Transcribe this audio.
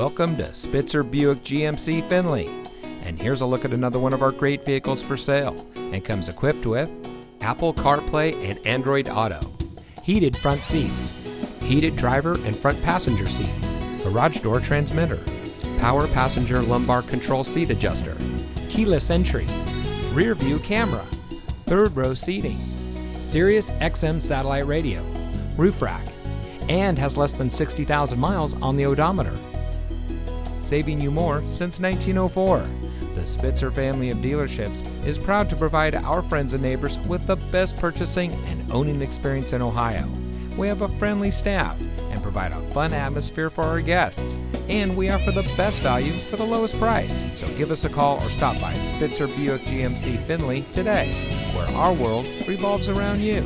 Welcome to Spitzer Buick GMC Findlay. And here's a look at another one of our great vehicles for sale, and comes equipped with Apple CarPlay and Android Auto, heated front seats, heated driver and front passenger seat, garage door transmitter, power passenger lumbar control seat adjuster, keyless entry, rear view camera, third row seating, Sirius XM satellite radio, roof rack, and has less than 60,000 miles on the odometer. Saving you more since 1904. The Spitzer family of dealerships is proud to provide our friends and neighbors with the best purchasing and owning experience in Ohio. We have a friendly staff and provide a fun atmosphere for our guests. And we offer the best value for the lowest price. So give us a call or stop by Spitzer Buick GMC Findlay today, where our world revolves around you.